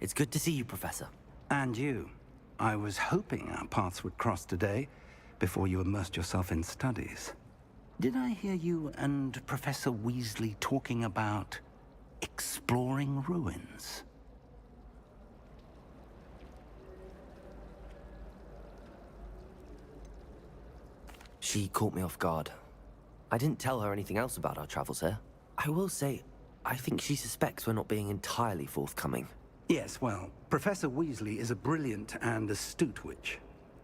It's good to see you, Professor. And you. I was hoping our paths would cross today, before you immersed yourself in studies. Did I hear you and Professor Weasley talking about exploring ruins? She caught me off guard. I didn't tell her anything else about our travels here. I will say, I think she suspects we're not being entirely forthcoming. Yes, well, Professor Weasley is a brilliant and astute witch.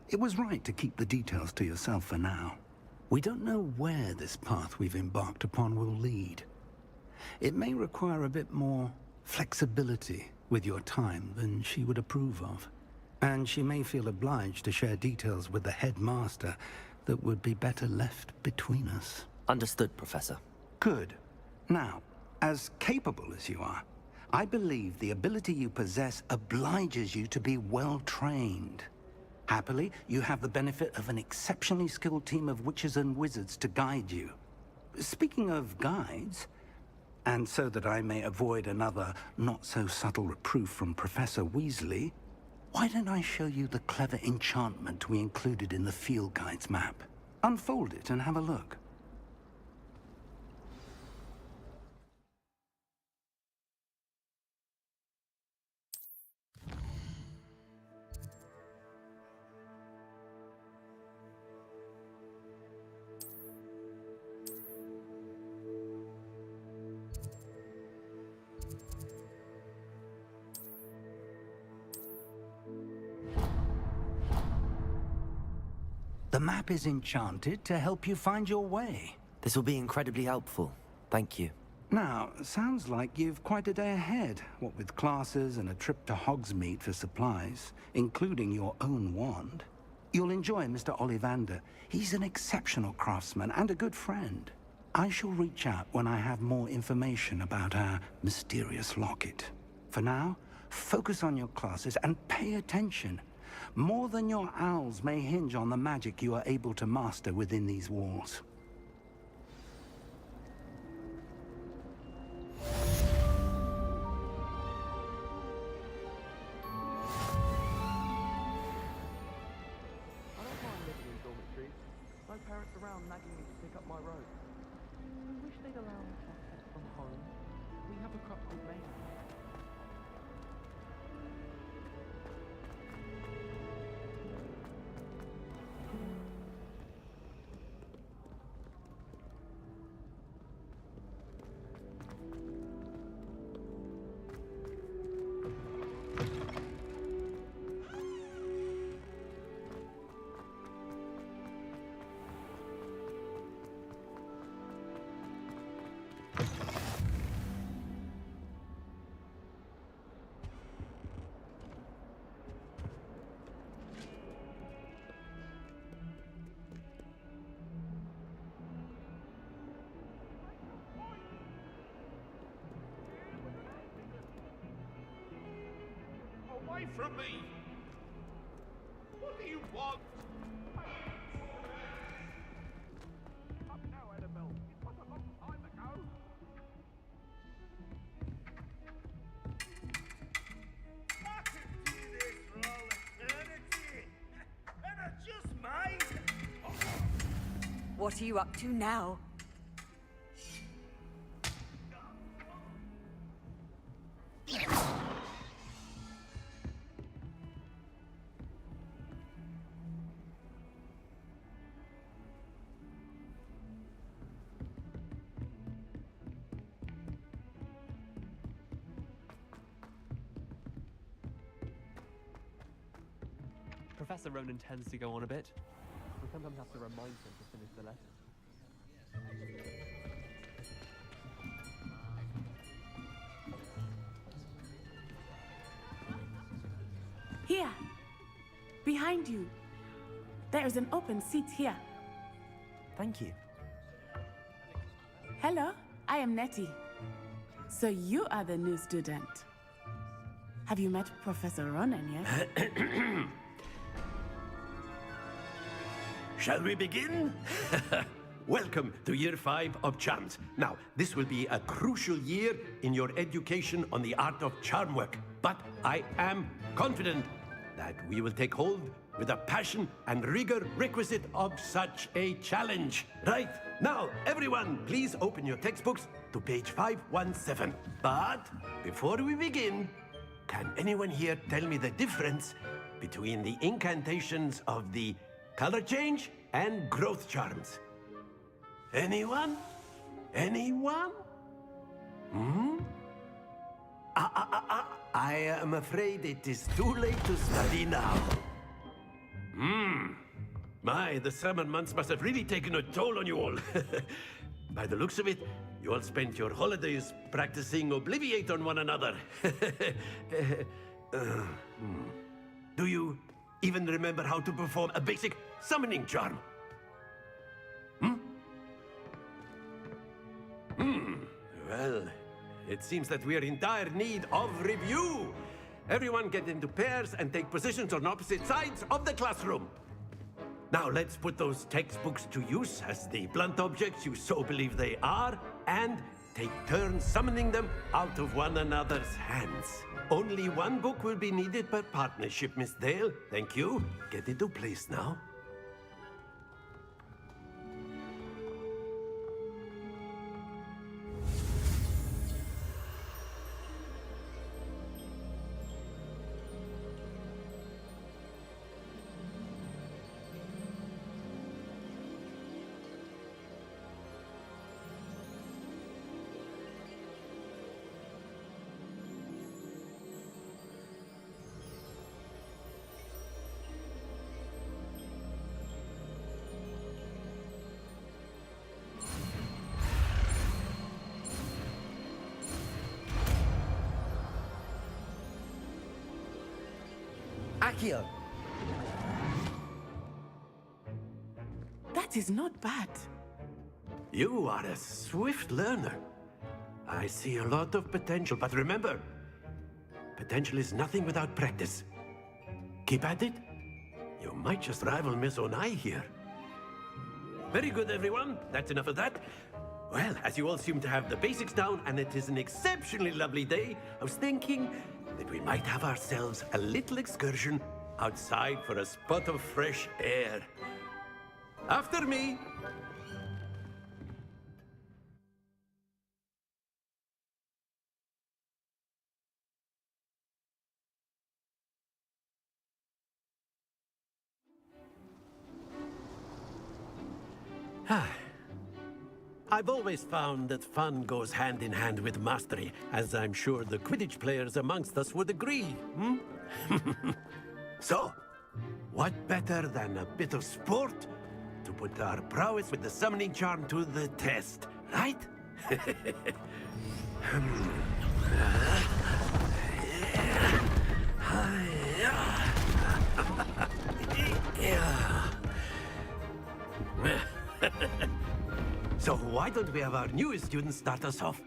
It was right to keep the details to yourself for now. We don't know where this path we've embarked upon will lead. It may require a bit more flexibility with your time than she would approve of. And she may feel obliged to share details with the headmaster that would be better left between us. Understood, Professor. Good. Now, as capable as you are, I believe the ability you possess obliges you to be well-trained. Happily, you have the benefit of an exceptionally skilled team of witches and wizards to guide you. Speaking of guides, and so that I may avoid another not-so-subtle reproof from Professor Weasley, why don't I show you the clever enchantment we included in the field guide's map? Unfold it and have a look. The map is enchanted to help you find your way. This will be incredibly helpful. Thank you. Now, sounds like you've quite a day ahead, what with classes and a trip to Hogsmeade for supplies, including your own wand. You'll enjoy Mr. Ollivander. He's an exceptional craftsman and a good friend. I shall reach out when I have more information about our mysterious locket. For now, focus on your classes and pay attention. More than your owls may hinge on the magic you are able to master within these walls. No parents around nagging me to pick up my robe. I wish they'd allow me to have pets from home. We have a crop called May. Away from me! What do you want? Up now, Annabelle. It was a long time ago. I could do this for all eternity. And I just might. What are you up to now? Professor Ronan tends to go on a bit. We sometimes have to remind him to finish the lesson. Here, behind you. There is an open seat here. Thank you. Hello, I am Nettie. So you are the new student. Have you met Professor Ronan yet? Shall we begin? welcome to Year 5 of Charms. Now, this will be a crucial year in your education on the art of charm work. But I am confident that we will take hold with the passion and rigor requisite of such a challenge. Right, now, everyone, please open your textbooks to page 517. But before we begin, can anyone here tell me the difference between the incantations of the color change and growth charms? Anyone? Anyone? I am afraid it is too late to study now. My, the summer months must have really taken a toll on you all. By the looks of it, you all spent your holidays practicing Obliviate on one another. Do you even remember how to perform a basic summoning charm? Well, it seems that we are in dire need of review. Everyone get into pairs and take positions on opposite sides of the classroom. Now let's put those textbooks to use as the blunt objects you so believe they are, and take turns summoning them out of one another's hands. Only one book will be needed per partnership, Miss Dale. Thank you. Get into place now. Accio! That is not bad. You are a swift learner. I see a lot of potential, but remember, potential is nothing without practice. Keep at it. You might just rival Miss Onai here. Very good, everyone. That's enough of that. Well, as you all seem to have the basics down, and it is an exceptionally lovely day, I was thinking that we might have ourselves a little excursion outside for a spot of fresh air. After me. I've always found that fun goes hand in hand with mastery, as I'm sure the Quidditch players amongst us would agree. So, what better than a bit of sport to put our prowess with the summoning charm to the test, right? So why don't we have our newest student start us off?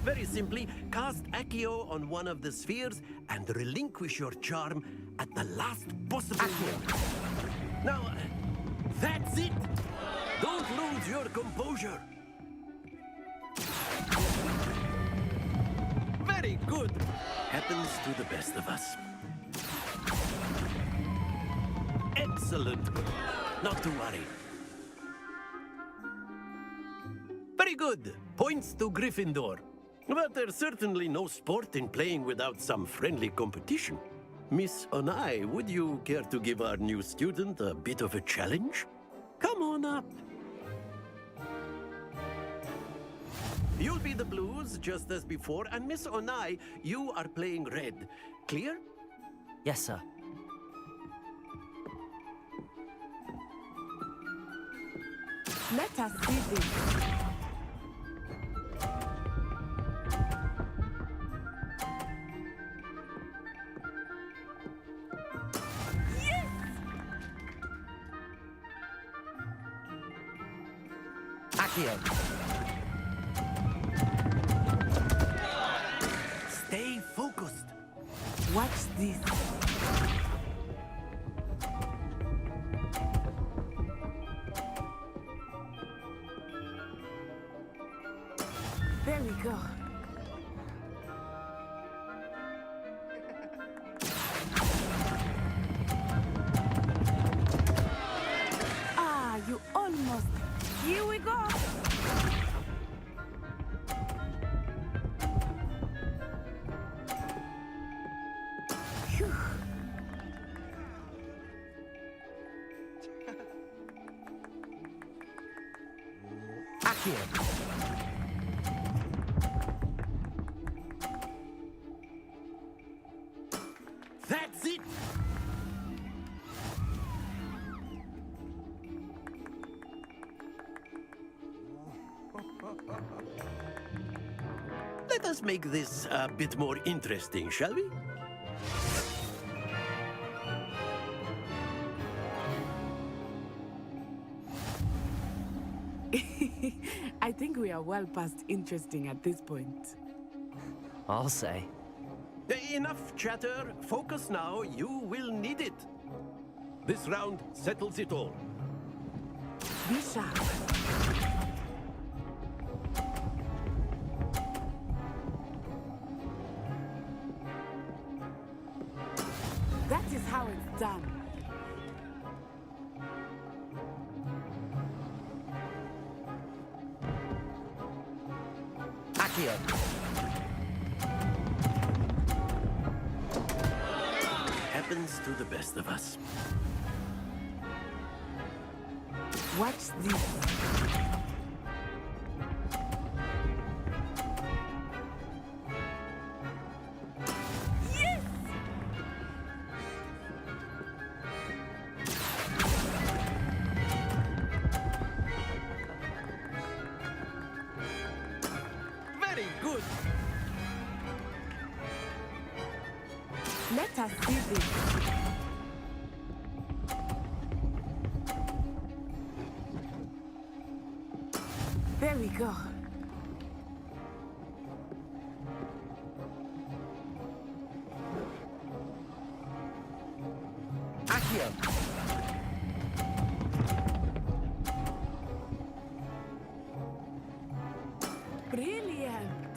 Very simply, cast Accio on one of the spheres and relinquish your charm at the last possible moment. Now, that's it! Don't lose your composure! Very good! Happens to the best of us. Excellent! Not to worry. Very good! Points to Gryffindor. But there's certainly no sport in playing without some friendly competition. Miss Onai, would you care to give our new student a bit of a challenge? Come on up. You'll be the blues, just as before, and Miss Onai, you are playing red. Clear? Yes, sir. Let us see this. Accio! Stay focused. Watch this. There we go. Ah, you almost. Here we go. Phew. Accio! That's it! Let us make this a bit more interesting, shall we? I think we are well past interesting at this point. I'll say. Enough chatter. Focus now. You will need it. This round settles it all. Be sharp. That is how it's done. Accio! Happens to the best of us. Watch this. Yes! Very good. Let us see this. There we go. Accio! Brilliant.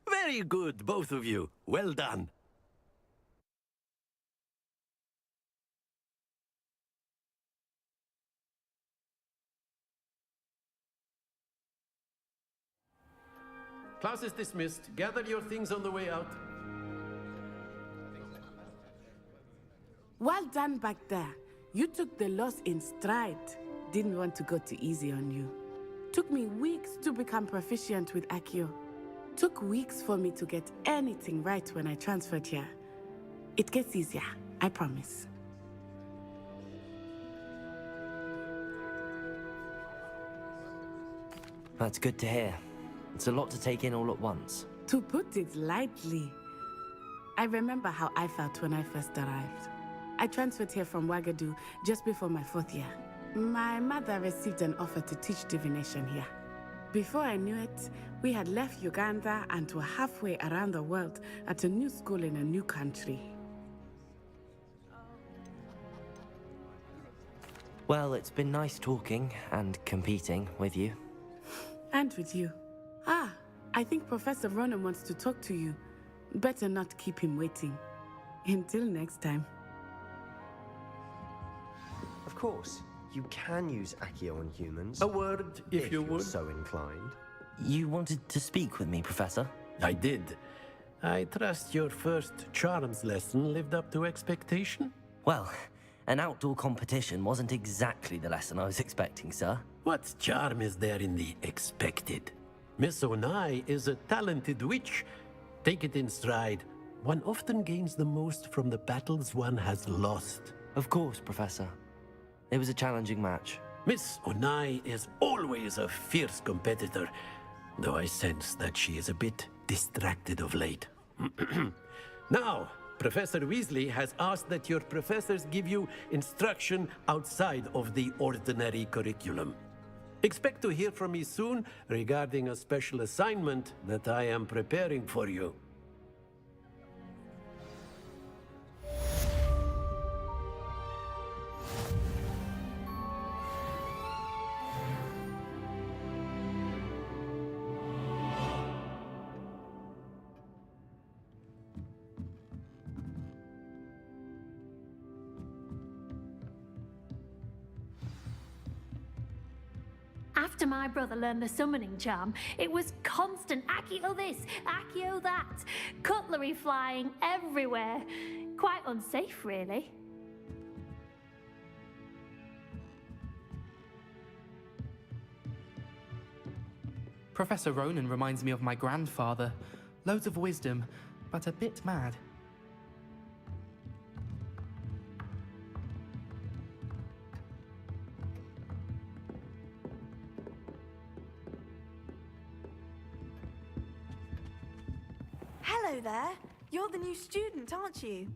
Very good, both of you. Well done. Class is dismissed. Gather your things on the way out. Well done back there. You took the loss in stride. Didn't want to go too easy on you. Took me weeks to become proficient with Accio. Took weeks for me to get anything right when I transferred here. It gets easier, I promise. That's good to hear. It's a lot to take in all at once. To put it lightly, I remember how I felt when I first arrived. I transferred here from Wagadu just before my 4th year. My mother received an offer to teach divination here. Before I knew it, we had left Uganda and were halfway around the world at a new school in a new country. Well, it's been nice talking and competing with you. And with you. Ah, I think Professor Ronan wants to talk to you. Better not keep him waiting. Until next time. Of course, you can use Accio on humans. A word, if you you're would. so inclined. You wanted to speak with me, Professor? I did. I trust your first charms lesson lived up to expectation? Well, an outdoor competition wasn't exactly the lesson I was expecting, sir. What charm is there in the expected? Miss Onai is a talented witch. Take it in stride. One often gains the most from the battles one has lost. Of course, Professor. It was a challenging match. Miss Onai is always a fierce competitor, though I sense that she is a bit distracted of late. Now, Professor Weasley has asked that your professors give you instruction outside of the ordinary curriculum. Expect to hear from me soon regarding a special assignment that I am preparing for you. After my brother learned the summoning charm, it was constant Accio this, Accio that, cutlery flying everywhere. Quite unsafe, really. Professor Ronan reminds me of my grandfather. Loads of wisdom, but a bit mad. Hello there. You're the new student, aren't you?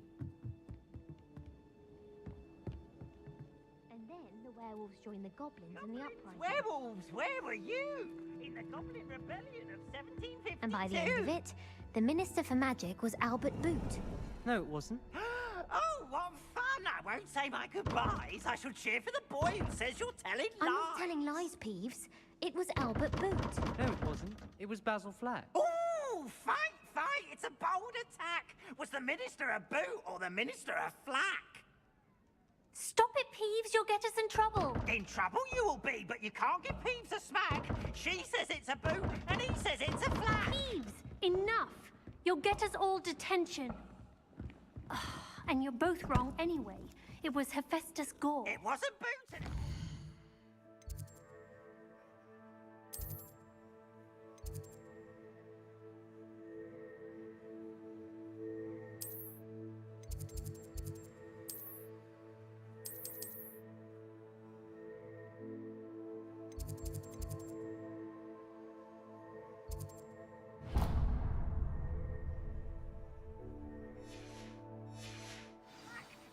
And then the werewolves joined the goblins in the uprising. Werewolves, where were you? In the Goblin Rebellion of 1752. And by the end of it, the Minister for Magic was Albert Boot. No, it wasn't. Oh, what fun! I won't say my goodbyes. I shall cheer for the boy who says you're telling lies. I'm not telling lies, Peeves. It was Albert Boot. No, it wasn't. It was Basil Flack. Oh, fight! It's a bold attack. Was the Minister a boot or the Minister a flack? Stop it, Peeves, you'll get us in trouble. In trouble you will be, but you can't give Peeves a smack. She says it's a boot, and he says it's a flack. Peeves, enough. You'll get us all detention. And you're both wrong anyway. It was Hephaestus Gore. It wasn't boot.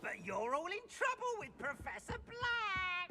But you're all in trouble with Professor Black!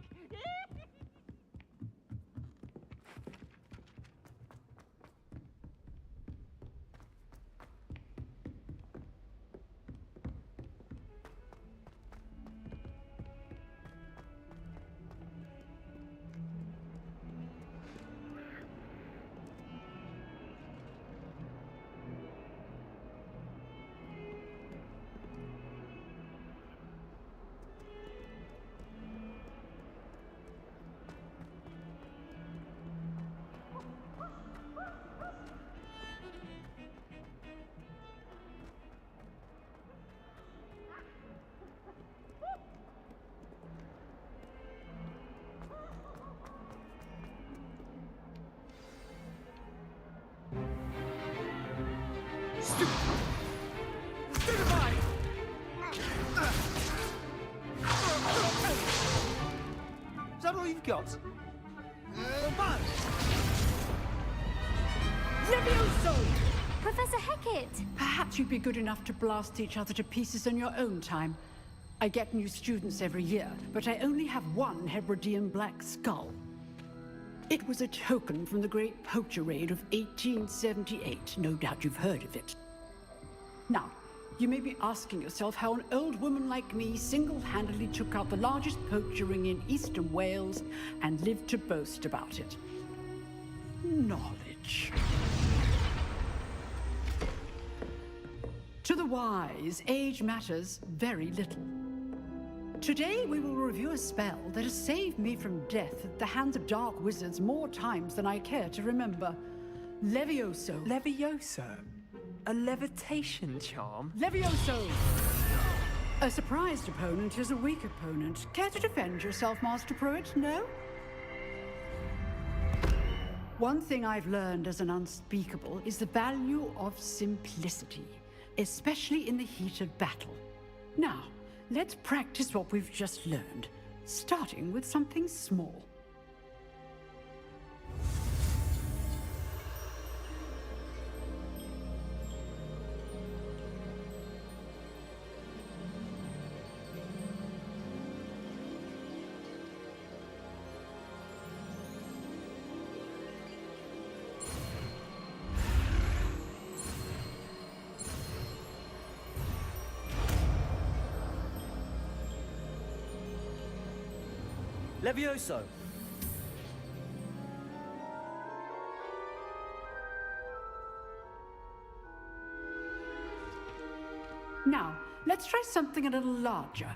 Is that all you've got? Levioso! Professor Hecat! Perhaps you'd be good enough to blast each other to pieces in your own time. I get new students every year, but I only have one Hebridean black skull. It was a token from the Great Poacher Raid of 1878. No doubt you've heard of it. Now, you may be asking yourself how an old woman like me single-handedly took out the largest poacher ring in eastern Wales and lived to boast about it. Knowledge. To the wise, age matters very little. Today we will review a spell that has saved me from death at the hands of dark wizards more times than I care to remember. Levioso. Levioso? A levitation charm? Levioso! A surprised opponent is a weak opponent. Care to defend yourself, Master Pruitt? No? One thing I've learned as an unspeakable is the value of simplicity, especially in the heat of battle. Now, let's practice what we've just learned, starting with something small. Levioso! Now, let's try something a little larger.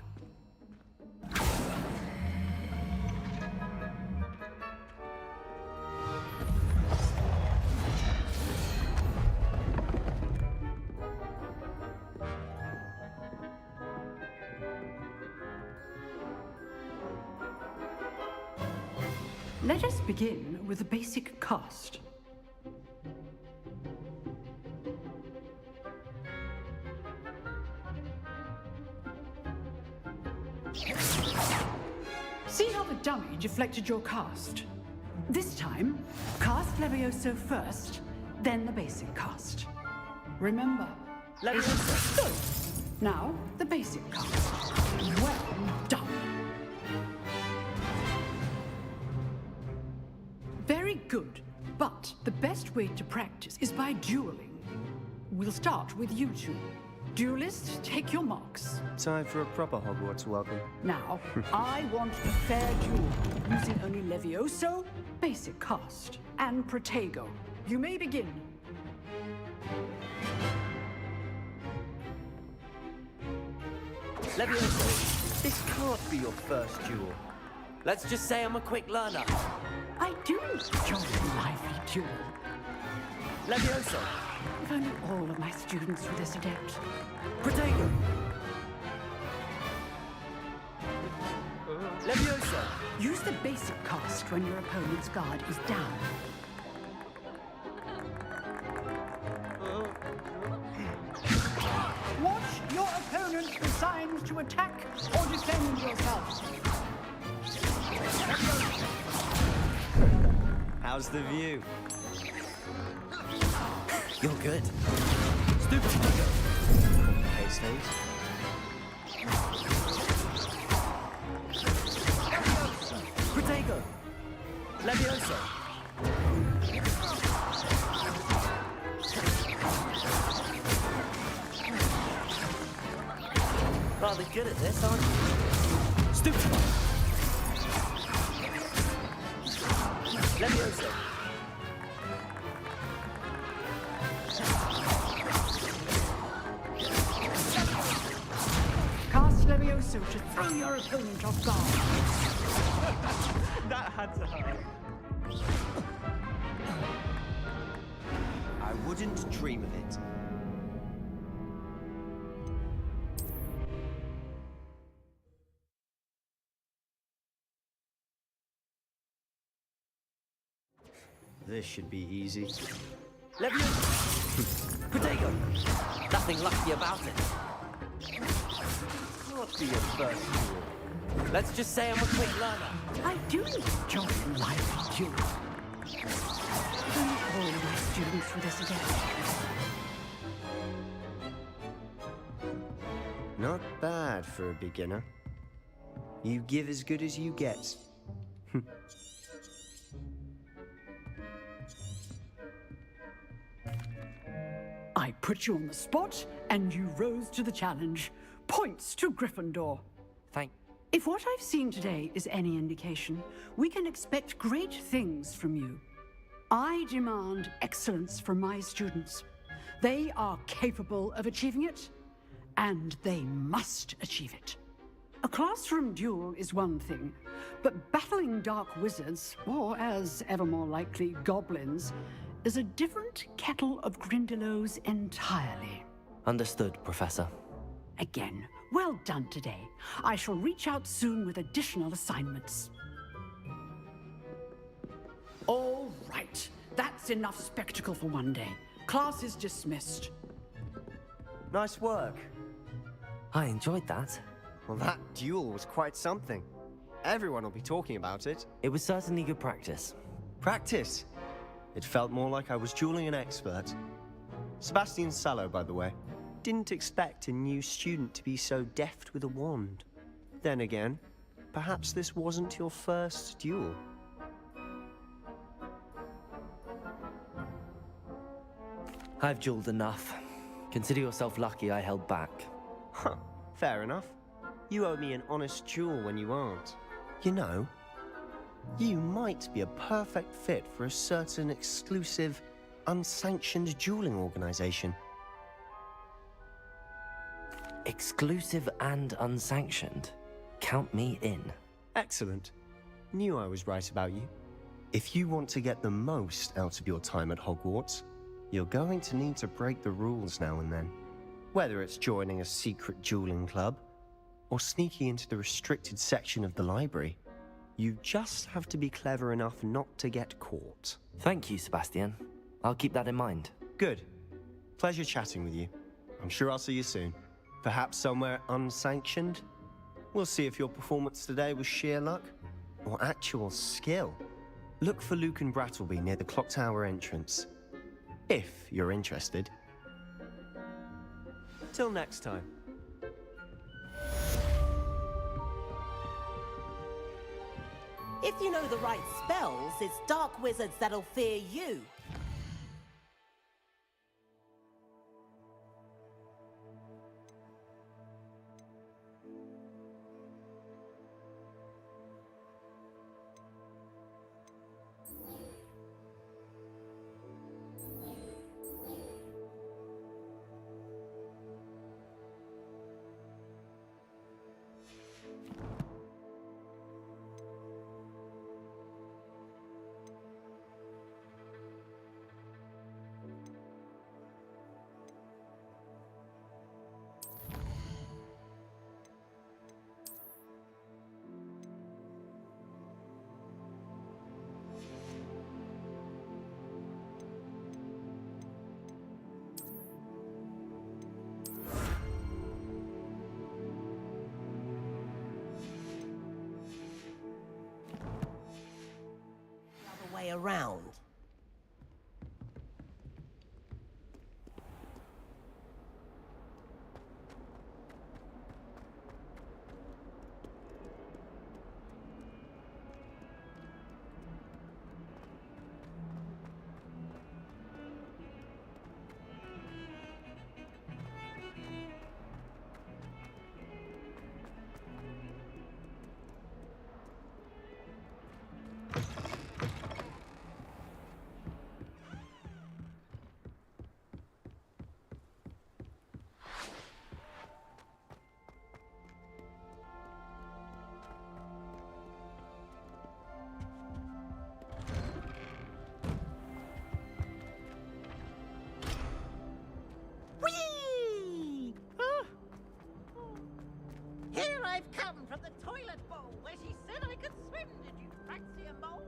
Let us begin with a basic cast. See how the dummy deflected your cast? This time, cast Levioso first, then the basic cast. Remember, Levioso. Good. Now, the basic cast. Well done. Very good, but the best way to practice is by dueling. We'll start with you two. Duelists, take your marks. Time for a proper Hogwarts welcome. Now, I want a fair duel, using only Levioso, basic cast, and Protego. You may begin. Levioso, this can't be your first duel. Let's just say I'm a quick learner. I do enjoy a lively duel. Levioso! If only all of my students were this adept. Protego! Levioso! Use the basic cast when your opponent's guard is down. Watch your opponent's assigned to attack or defend yourself. How's the view? You're good. Stupid Protego! Hastings? Protego! Levioso! Rather good at this, aren't you? Stupid one! Levioso! Cast Levioso to throw your opponent off guard. That had to hurt. I wouldn't dream of it. This should be easy. Levioso! Protego! Nothing lucky about it. Can't be your first duel. Let's just say I'm a quick learner. I do enjoy lively duel. If only all of my students were this adept. Not bad for a beginner. You give as good as you get. I put you on the spot, and you rose to the challenge. Points to Gryffindor. If what I've seen today is any indication, we can expect great things from you. I demand excellence from my students. They are capable of achieving it, and they must achieve it. A classroom duel is one thing, but battling dark wizards, or as ever more likely, goblins, is a different kettle of Grindylows entirely. Understood, Professor. Again, well done today. I shall reach out soon with additional assignments. All right, that's enough spectacle for one day. Class is dismissed. Nice work. I enjoyed that. Well, that duel was quite something. Everyone will be talking about it. It was certainly good practice. Practice? It felt more like I was dueling an expert. Sebastian Sallow, by the way. Didn't expect a new student to be so deft with a wand. Then again, perhaps this wasn't your first duel. I've dueled enough. Consider yourself lucky I held back. Huh, fair enough. You owe me an honest duel when you aren't. You know, You might be a perfect fit for a certain exclusive, unsanctioned dueling organization. Exclusive and unsanctioned. Count me in. Excellent. Knew I was right about you. If you want to get the most out of your time at Hogwarts, you're going to need to break the rules now and then. Whether it's joining a secret dueling club, or sneaking into the restricted section of the library, you just have to be clever enough not to get caught. Thank you, Sebastian. I'll keep that in mind. Good. Pleasure chatting with you. I'm sure I'll see you soon. Perhaps somewhere unsanctioned? We'll see if your performance today was sheer luck or actual skill. Look for Luke and Brattleby near the clock tower entrance, if you're interested. Till next time. If you know the right spells, it's dark wizards that'll fear you. Way around. Here I've come from the toilet bowl where she said I could swim. Did you fancy a mole?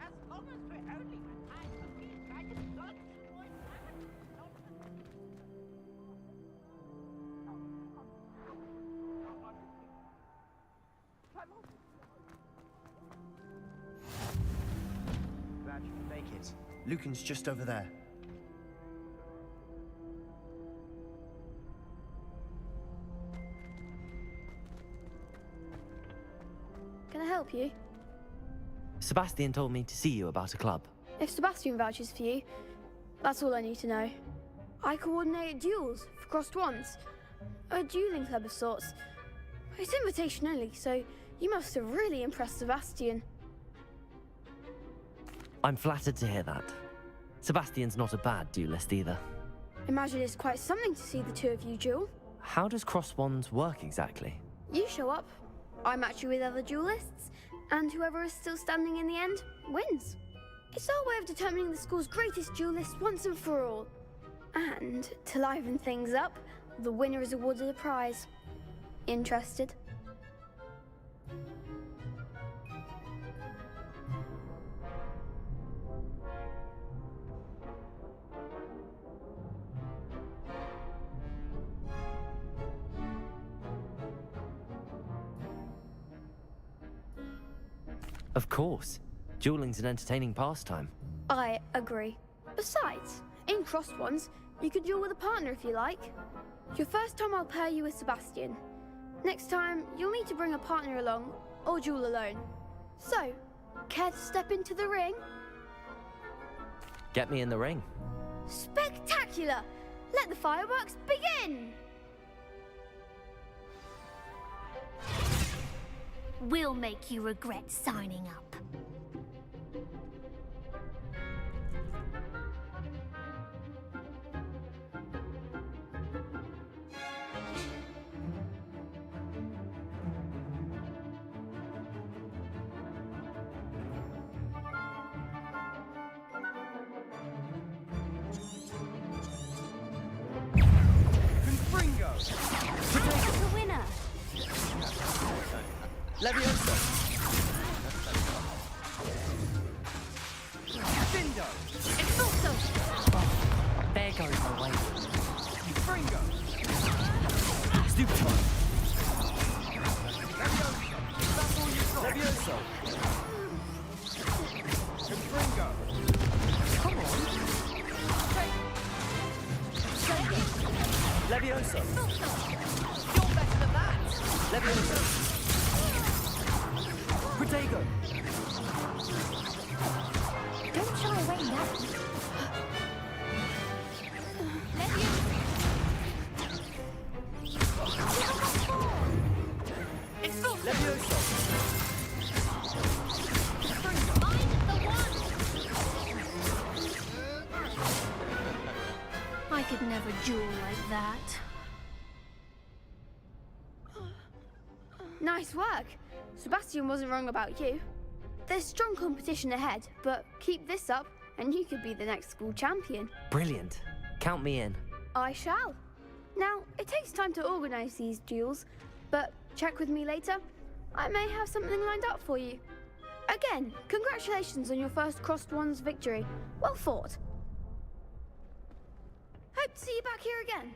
As long as we're only with time for me, dragon lunch, boy, Glad you can make it. Lucan's just over there. Can I help you? Sebastian told me to see you about a club. If Sebastian vouches for you, that's all I need to know. I coordinate duels for crossed wands. A dueling club of sorts. It's invitation only, so you must have really impressed Sebastian. I'm flattered to hear that. Sebastian's not a bad duelist either. Imagine it's quite something to see the two of you duel. How does cross wands work exactly? You show up, I match you with other duelists, and whoever is still standing in the end wins. It's our way of determining the school's greatest duelist once and for all. And to liven things up, the winner is awarded a prize. Interested? Of course. Dueling's an entertaining pastime. I agree. Besides, in crossed ones, you can duel with a partner if you like. Your first time I'll pair you with Sebastian. Next time, you'll need to bring a partner along, or duel alone. So, care to step into the ring? Get me in the ring. Spectacular! Let the fireworks begin! We'll make you regret signing up. Leviosa! Dindo! Expulso! There goes my way. Fringo! Stupefy! That's all you've got. Leviosa! Fringo! Come on! Leviosa! You're better than that! Leviosa! Protego! Don't shy away now. Leviosa! I could never duel like that. Nice work. Sebastian wasn't wrong about you. There's strong competition ahead, but keep this up and you could be the next school champion. Brilliant. Count me in. I shall. Now, it takes time to organise these duels, but check with me later. I may have something lined up for you. Again, congratulations on your first Crossed Wands victory. Well fought. Hope to see you back here again.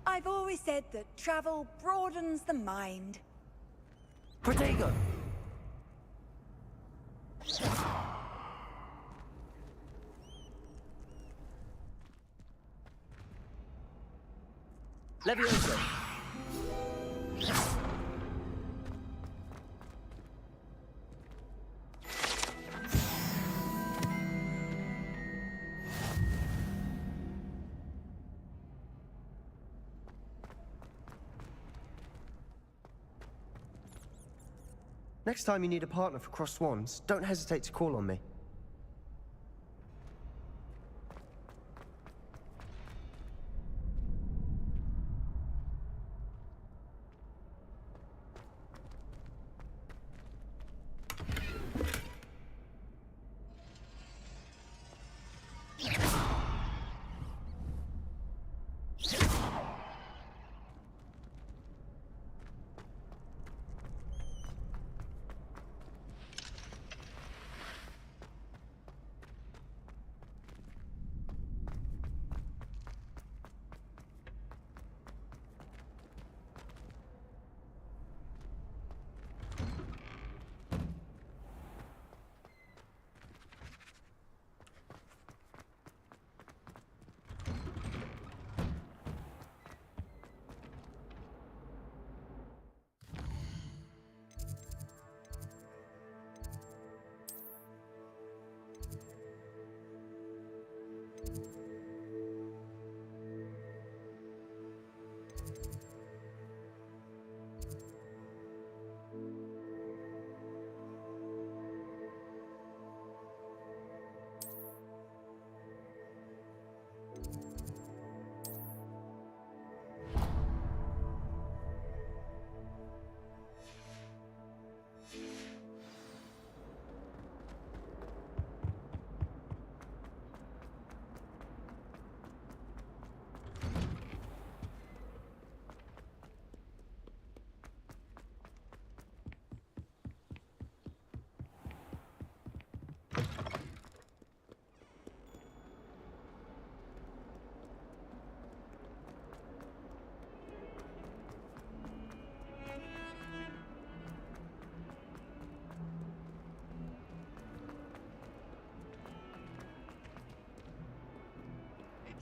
I've always said that travel broadens the mind. Protego! Leviosa! Next time you need a partner for Crossed Swans, don't hesitate to call on me.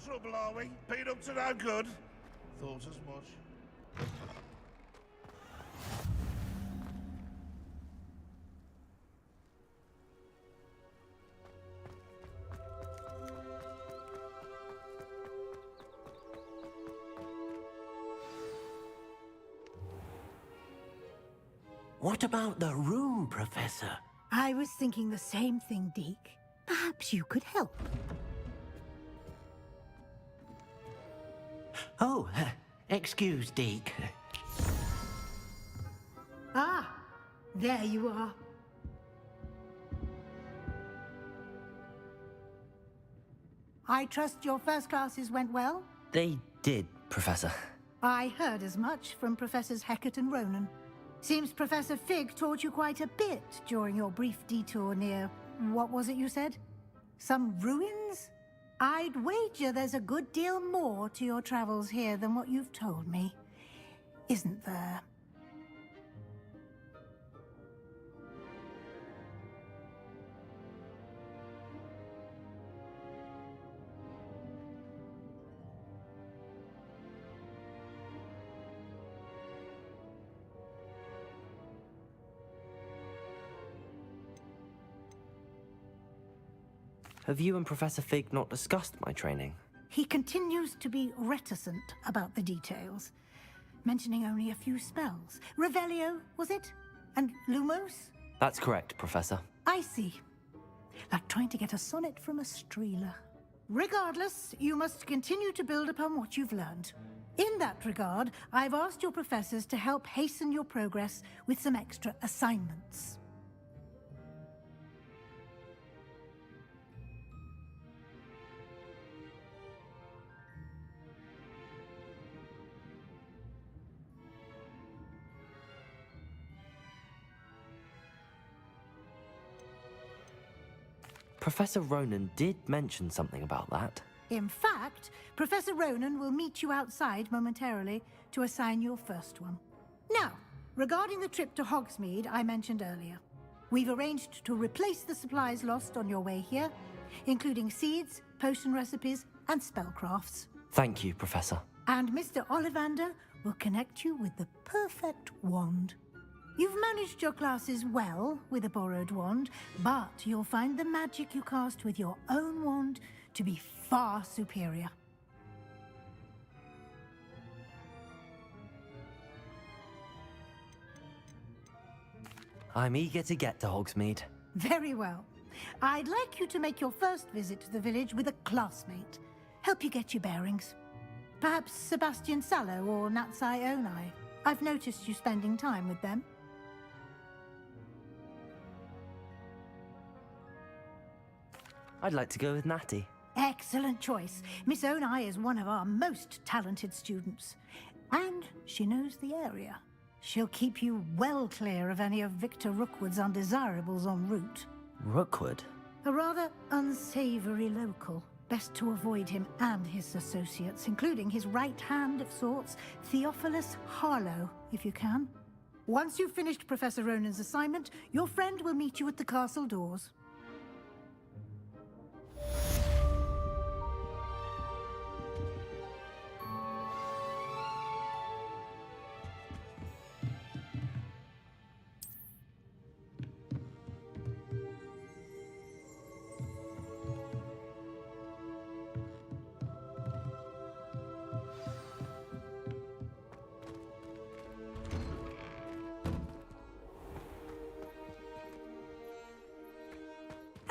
Trouble, are we? Been up to no good? Thought as much. What about the room, Professor? I was thinking the same thing, Deke. Perhaps you could help. Oh, excuse, Deke. Ah, there you are. I trust your first classes went well? They did, Professor. I heard as much from Professors Hecat and Ronan. Seems Professor Fig taught you quite a bit during your brief detour near... what was it you said? Some ruins? I'd wager there's a good deal more to your travels here than what you've told me. Isn't there? Have you and Professor Fig not discussed my training? He continues to be reticent about the details, mentioning only a few spells. Revelio, was it? And Lumos? That's correct, Professor. I see. Like trying to get a sonnet from a streeler. Regardless, you must continue to build upon what you've learned. In that regard, I've asked your professors to help hasten your progress with some extra assignments. Professor Ronan did mention something about that. In fact, Professor Ronan will meet you outside momentarily to assign your first one. Now, regarding the trip to Hogsmeade I mentioned earlier, we've arranged to replace the supplies lost on your way here, including seeds, potion recipes, and spellcrafts. Thank you, Professor. And Mr. Ollivander will connect you with the perfect wand. You've managed your classes well with a borrowed wand, but you'll find the magic you cast with your own wand to be far superior. I'm eager to get to Hogsmeade. Very well. I'd like you to make your first visit to the village with a classmate. Help you get your bearings. Perhaps Sebastian Sallow or Natsai Onai. I've noticed you spending time with them. I'd like to go with Natty. Excellent choice. Miss Onai is one of our most talented students. And she knows the area. She'll keep you well clear of any of Victor Rookwood's undesirables en route. Rookwood? A rather unsavory local. Best to avoid him and his associates, including his right hand of sorts, Theophilus Harlow, if you can. Once you've finished Professor Ronan's assignment, your friend will meet you at the castle doors.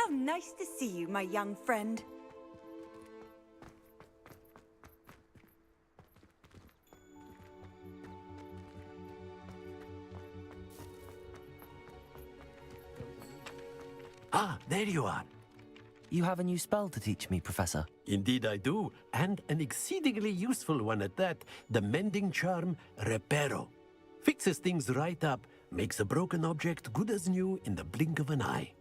How nice to see you, my young friend. Ah, there you are. You have a new spell to teach me, Professor. Indeed I do, and an exceedingly useful one at that. The mending charm, Reparo. Fixes things right up, makes a broken object good as new in the blink of an eye.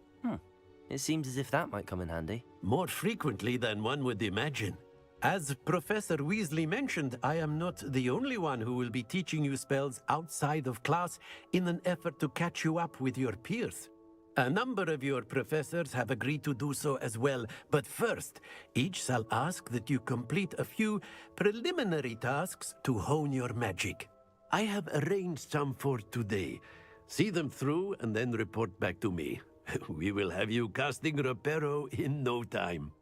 It seems as if that might come in handy. More frequently than one would imagine. As Professor Weasley mentioned, I am not the only one who will be teaching you spells outside of class in an effort to catch you up with your peers. A number of your professors have agreed to do so as well, but first, each shall ask that you complete a few preliminary tasks to hone your magic. I have arranged some for today. See them through and then report back to me. We will have you casting Reparo in no time.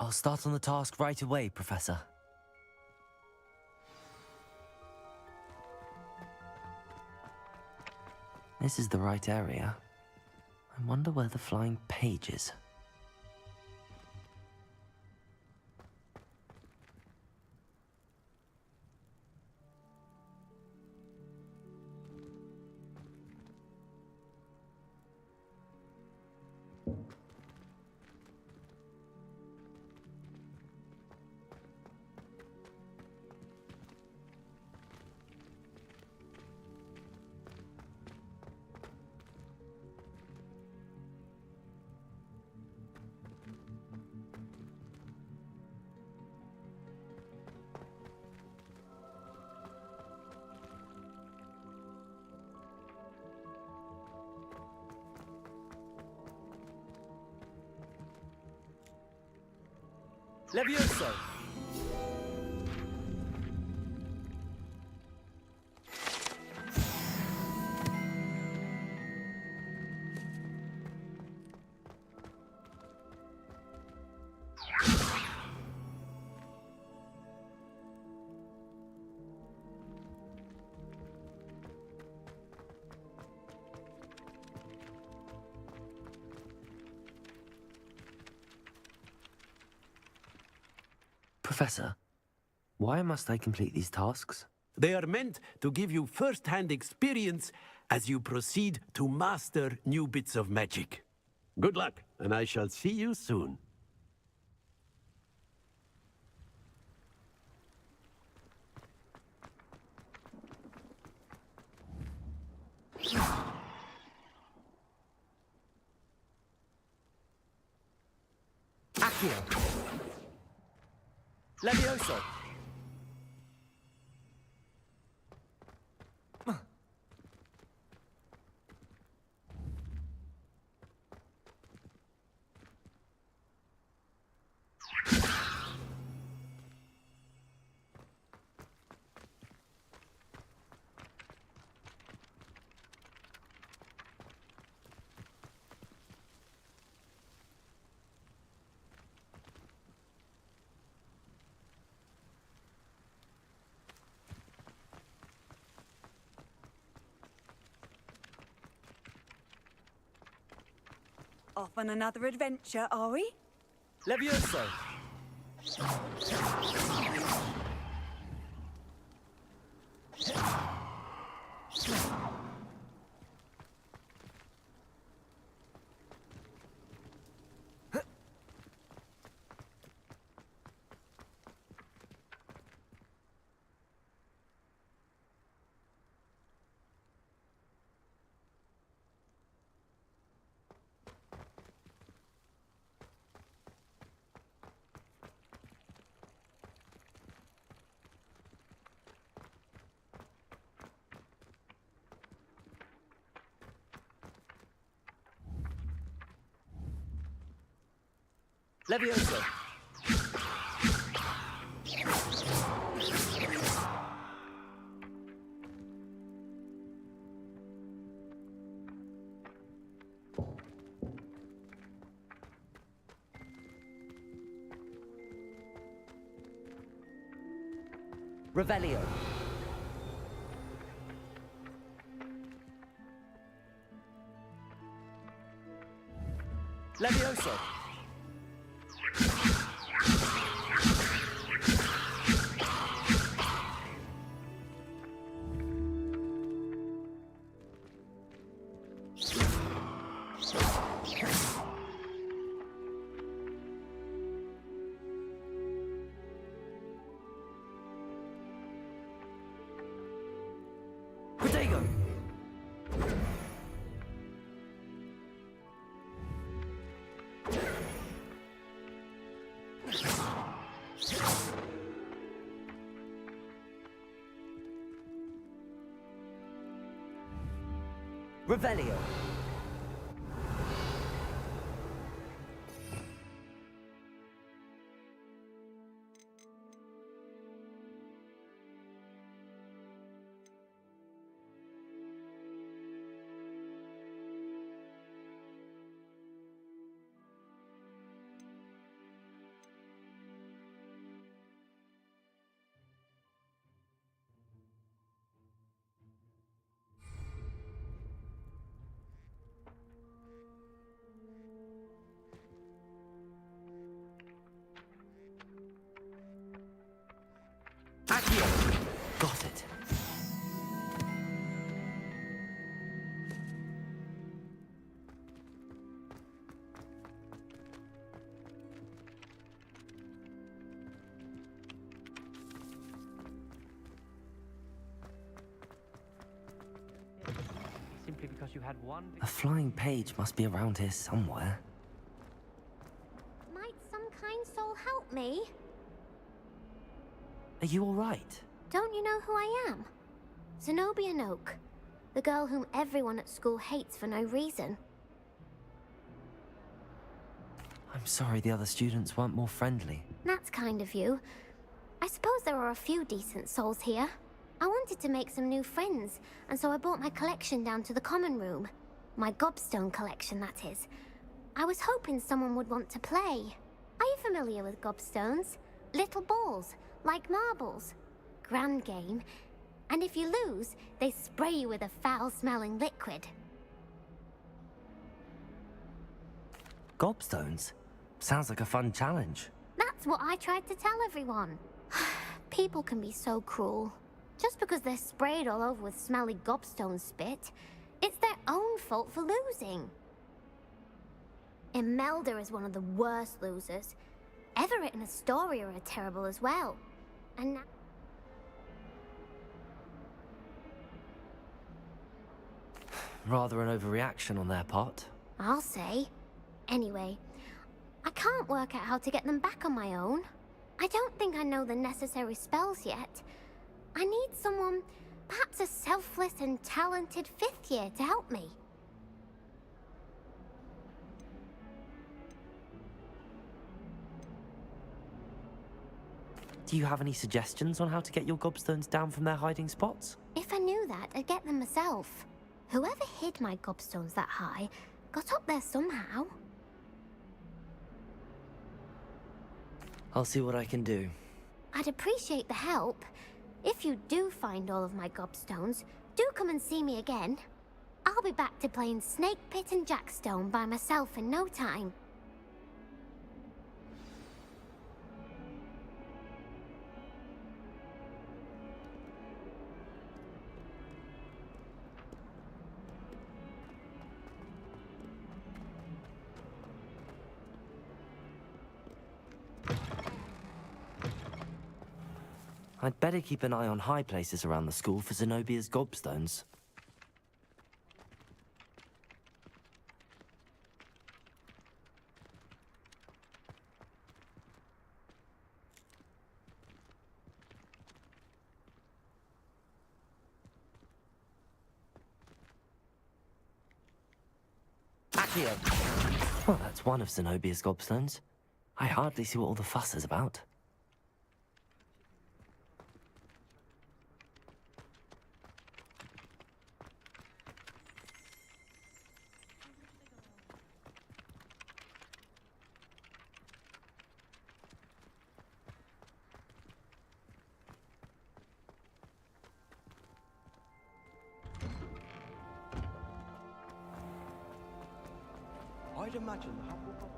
I'll start on the task right away, Professor. This is the right area. I wonder where the flying page is. Levioso! Professor, why must I complete these tasks? They are meant to give you first-hand experience as you proceed to master new bits of magic. Good luck, and I shall see you soon. Accio! Levioso! Off on another adventure, are we? Levioso! Levioso! Revelio. Levioso. Revelio. simply because you had one... A flying page must be around here somewhere. Might some kind soul help me? Are you all right? Don't you know who I am? Zenobia Noak, the girl whom everyone at school hates for no reason. I'm sorry the other students weren't more friendly. That's kind of you. I suppose there are a few decent souls here. I wanted to make some new friends, and so I brought my collection down to the common room. My gobstone collection, that is. I was hoping someone would want to play. Are you familiar with gobstones? Little balls, like marbles. Grand game. And if you lose, they spray you with a foul-smelling liquid. Globstones? Sounds like a fun challenge. That's what I tried to tell everyone. People can be so cruel. Just because they're sprayed all over with smelly gobstone spit, it's their own fault for losing. Imelda is one of the worst losers. Everett and Astoria are terrible as well. And now... Rather an overreaction on their part. I'll say. Anyway, I can't work out how to get them back on my own. I don't think I know the necessary spells yet. I need someone, perhaps a selfless and talented 5th year to help me. Do you have any suggestions on how to get your gobstones down from their hiding spots? If I knew that, I'd get them myself. Whoever hid my gobstones that high got up there somehow. I'll see what I can do. I'd appreciate the help. If you do find all of my gobstones, do come and see me again. I'll be back to playing Snake Pit and Jackstone by myself in no time. I'd better keep an eye on high places around the school for Zenobia's gobstones. Accio! Well, that's one of Zenobia's gobstones. I hardly see what all the fuss is about. I'd imagine the Hufflepuff...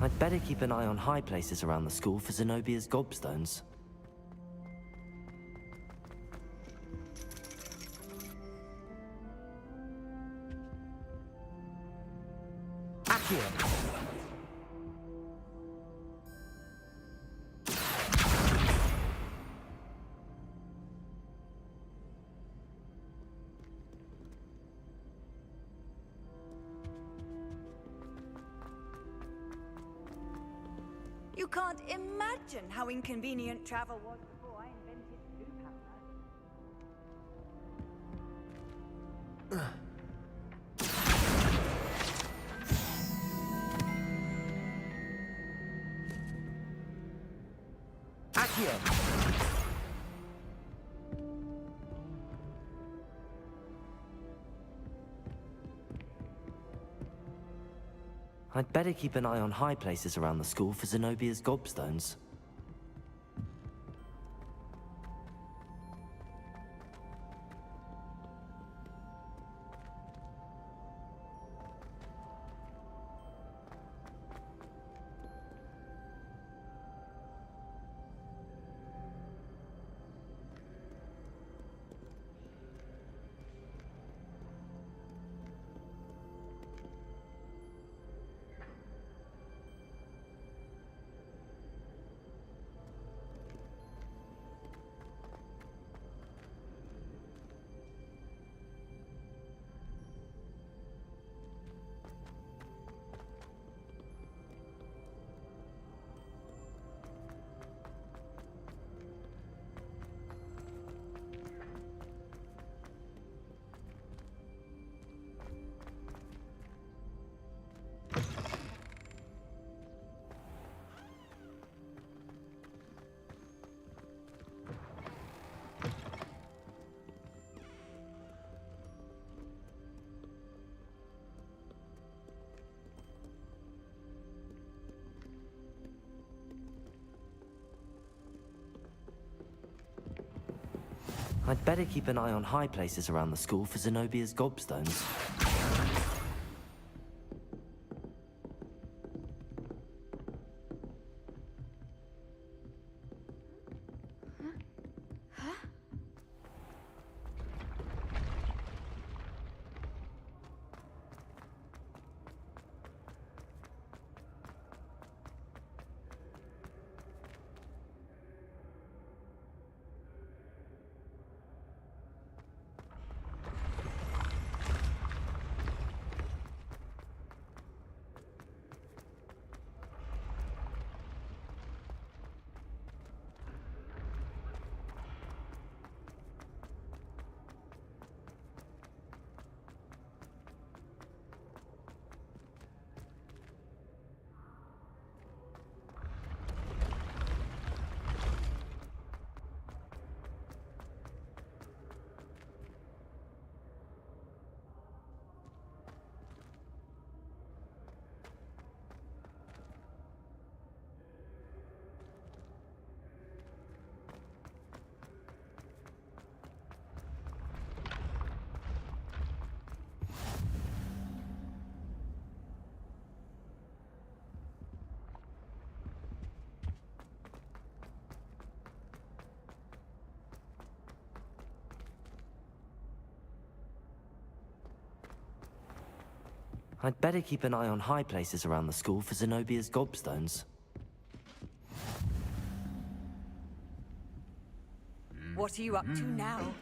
I'd better keep an eye on high places around the school for Zenobia's gobstones. Accio! You can't imagine how inconvenient travel was before I invented blue powder. Accio! I'd better keep an eye on high places around the school for Zenobia's gobstones. I'd better keep an eye on high places around the school for Zenobia's gobstones. I'd better keep an eye on high places around the school for Zenobia's gobstones. What are you up to now?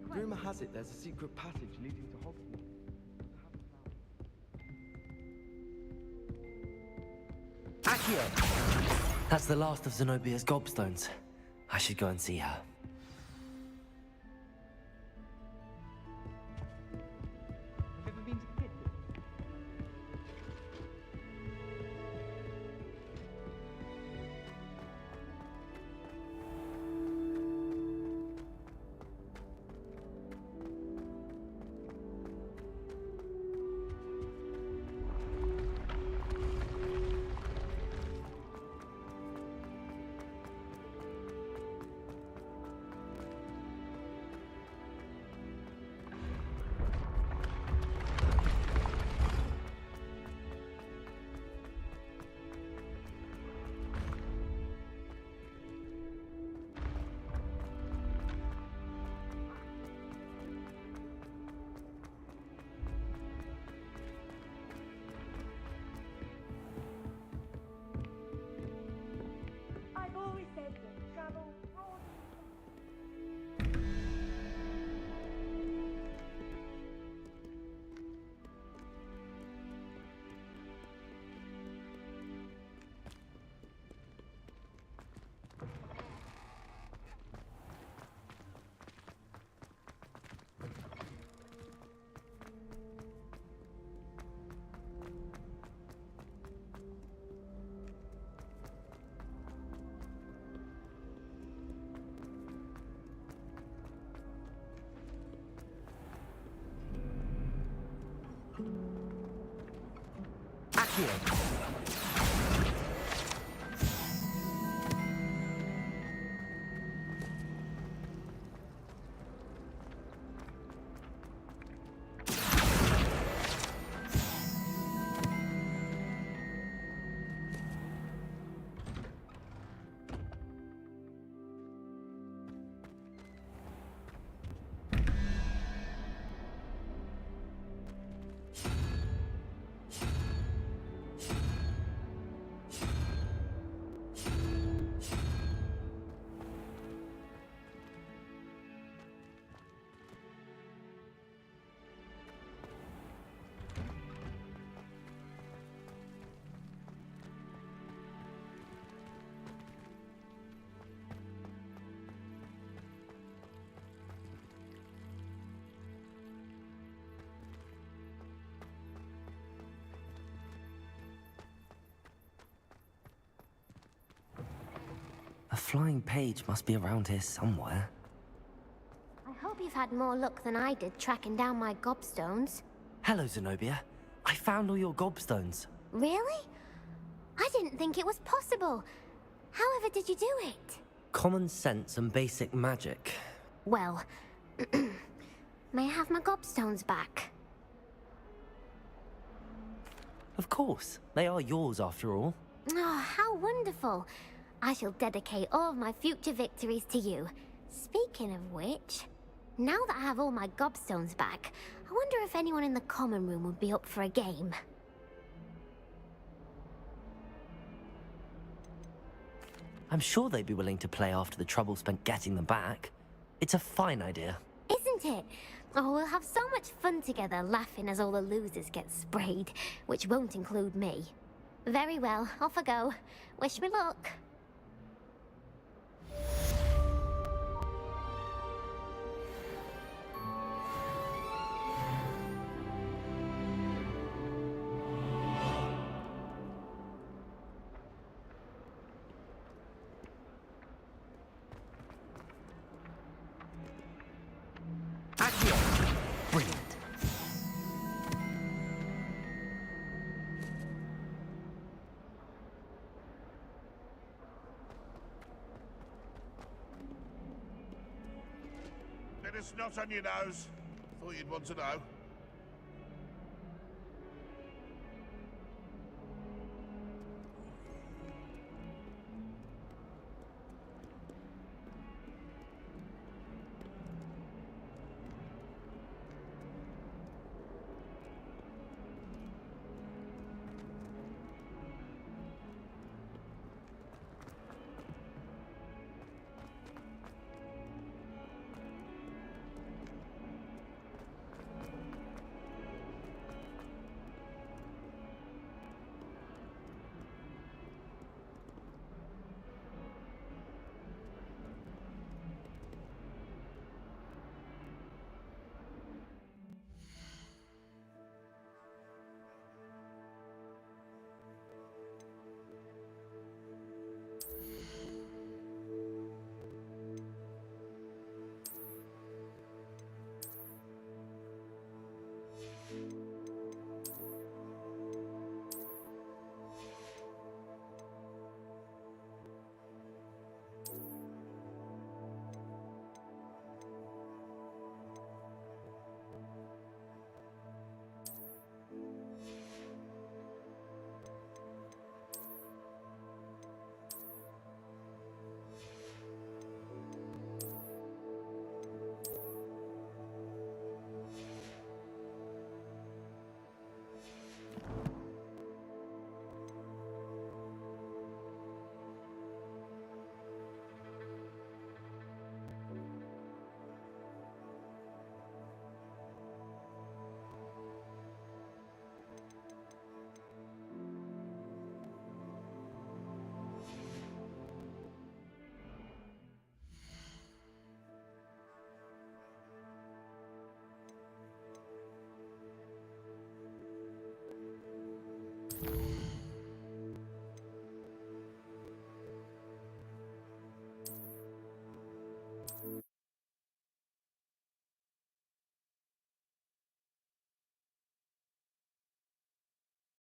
Rumor has it there's a secret passage leading to Hogsmeade. Accio! That's the last of Zenobia's gobstones. I should go and see her. Have you ever been to the pit? I've always said that travel broadens. Accio! flying page must be around here somewhere. I hope you've had more luck than I did tracking down my gobstones. Hello, Zenobia. I found all your gobstones. Really? I didn't think it was possible. However did you do it? Common sense and basic magic. Well, may I have my gobstones back? Of course. They are yours after all. Oh, how wonderful. I shall dedicate all of my future victories to you. Speaking of which, now that I have all my gobstones back, I wonder if anyone in the common room would be up for a game. I'm sure they'd be willing to play after the trouble spent getting them back. It's a fine idea. Isn't it? Oh, we'll have so much fun together laughing as all the losers get sprayed, which won't include me. Very well, off I go. Wish me luck. Brilliant. Bit of snot on your nose. Thought you'd want to know.